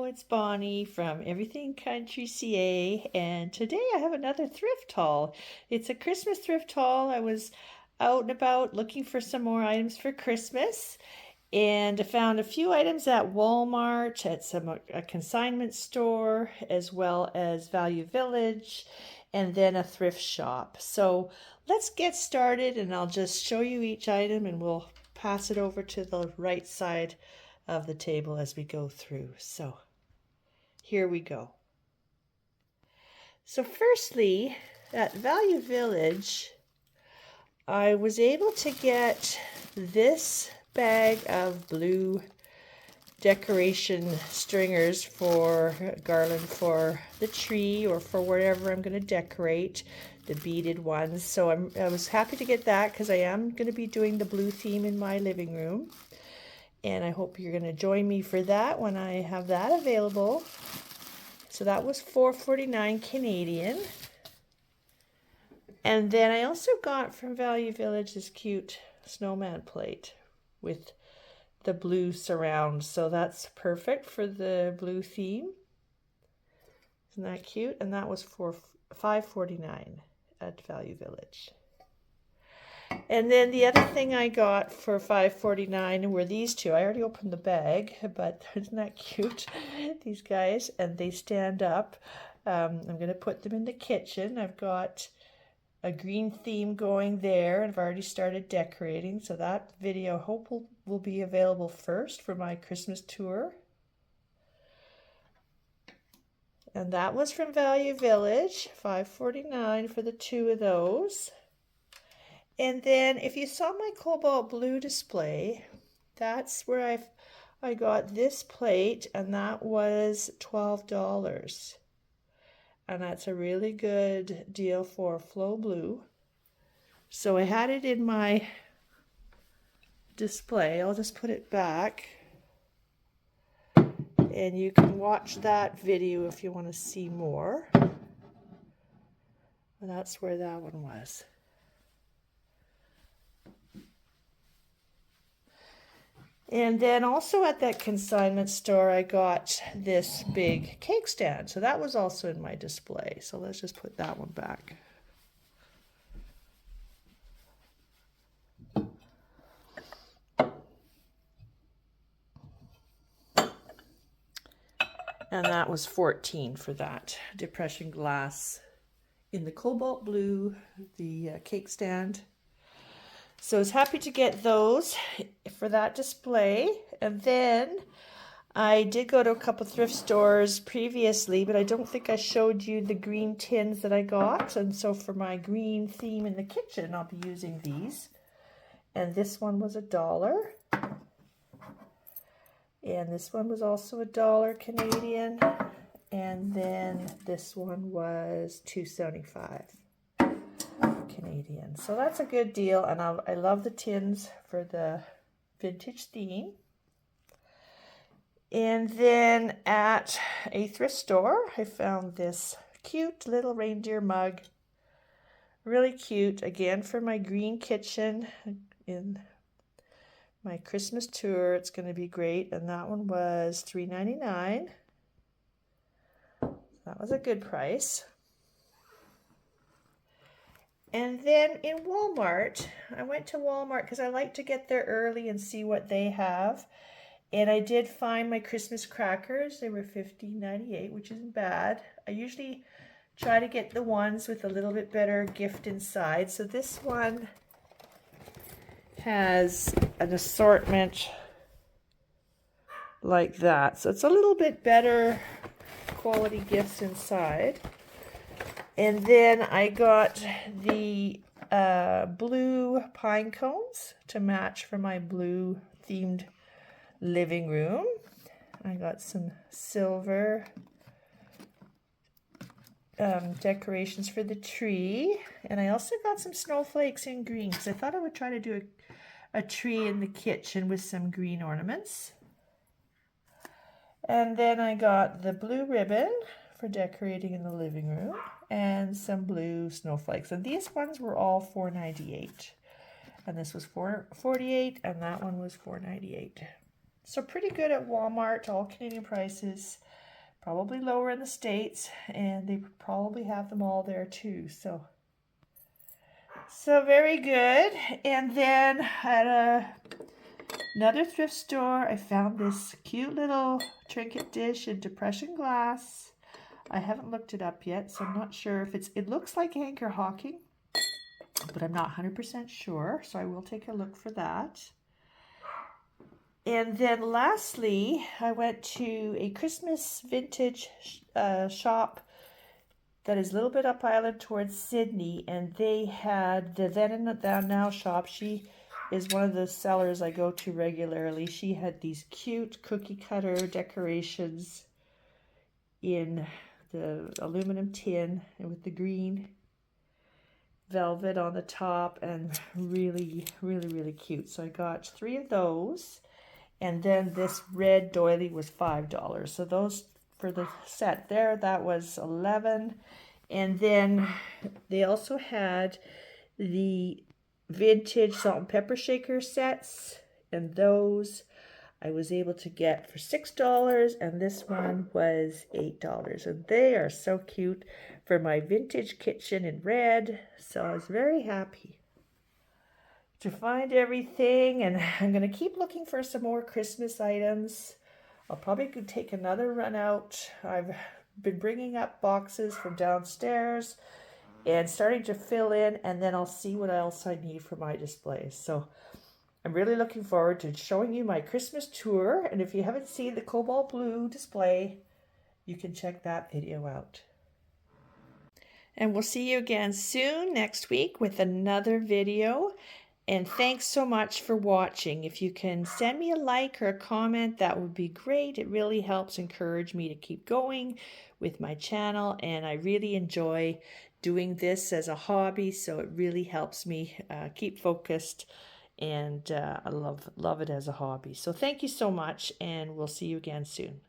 it's Bonnie from Everything Country CA, and today I have another thrift haul. It's a Christmas thrift haul. I was out and about looking for some more items for Christmas, and I found a few items at Walmart, at a consignment store, as well as Value Village, and then a thrift shop. So let's get started, and I'll just show you each item, and we'll pass it over to the right side of the table as we go through. So here we go. So firstly, at Value Village, I was able to get this bag of blue decoration stringers for garland for the tree or for wherever I'm going to decorate, the beaded ones. So I was happy to get that because I am going to be doing the blue theme in my living room. And I hope you're going to join me for that when I have that available. So that was $4.49 Canadian. And then I also got from Value Village this cute snowman plate with the blue surround. So that's perfect for the blue theme. Isn't that cute? And that was for $5.49 at Value Village. And then the other thing I got for $5.49 were these two. I already opened the bag, but isn't that cute? These guys, and they stand up. I'm going to put them in the kitchen. I've got a green theme going there, and I've already started decorating. So that video, I hope will be available first for my Christmas tour. And that was from Value Village, $5.49 for the two of those. And then if you saw my cobalt blue display, that's where I got this plate, and that was $12. And that's a really good deal for Flow Blue. So I had it in my display. I'll just put it back. And you can watch that video if you want to see more. And that's where that one was. And then also at that consignment store, I got this big cake stand. So that was also in my display. So let's just put that one back. And that was $14 for that depression glass in the cobalt blue, the cake stand. So I was happy to get those for that display. And then I did go to a couple thrift stores previously, but I don't think I showed you the green tins that I got. And so for my green theme in the kitchen, I'll be using these. And this one was $1. And this one was also $1 Canadian. And then this one was $2.75. Canadian. So that's a good deal, and I love the tins for the vintage theme. And then at a thrift store, I found this cute little reindeer mug. Really cute, again for my green kitchen in my Christmas tour. It's going to be great, and that one was $3.99. That was a good price. And then in Walmart, I went to Walmart because I like to get there early and see what they have. And I did find my Christmas crackers. They were $15.98, which isn't bad. I usually try to get the ones with a little bit better gift inside. So this one has an assortment like that. So it's a little bit better quality gifts inside. And then I got the blue pine cones to match for my blue themed living room. I got some silver decorations for the tree. And I also got some snowflakes in green because I thought I would try to do a tree in the kitchen with some green ornaments. And then I got the blue ribbon for decorating in the living room, and some blue snowflakes. And these ones were all $4.98. And this was $4.48, and that one was $4.98. So pretty good at Walmart, all Canadian prices. probably lower in the States, and they probably have them all there too. So very good. And then at another thrift store, I found this cute little trinket dish in depression glass. I haven't looked it up yet, so I'm not sure if it looks like anchor hawking, but I'm not 100% sure, so I will take a look for that. And then lastly, I went to a Christmas vintage shop that is a little bit up island towards Sydney, and they had the Then and Now shop. She is one of the sellers I go to regularly. She had these cute cookie cutter decorations in the aluminum tin and with the green velvet on the top, and really, really, really cute. So I got 3 of those, and then this red doily was $5. So those for the set there, that was $11. And then they also had the vintage salt and pepper shaker sets, and those I was able to get for $6, and this one was $8. And they are so cute for my vintage kitchen in red. So I was very happy to find everything, and I'm going to keep looking for some more Christmas items. I'll probably take another run out. I've been bringing up boxes from downstairs and starting to fill in, and then I'll see what else I need for my displays. So I'm really looking forward to showing you my Christmas tour, and if you haven't seen the cobalt blue display, you can check that video out. And we'll see you again soon next week with another video. And thanks so much for watching. If you can send me a like or a comment, that would be great. It really helps encourage me to keep going with my channel, and I really enjoy doing this as a hobby, so it really helps me keep focused, and I love it as a hobby. So thank you so much, and we'll see you again soon.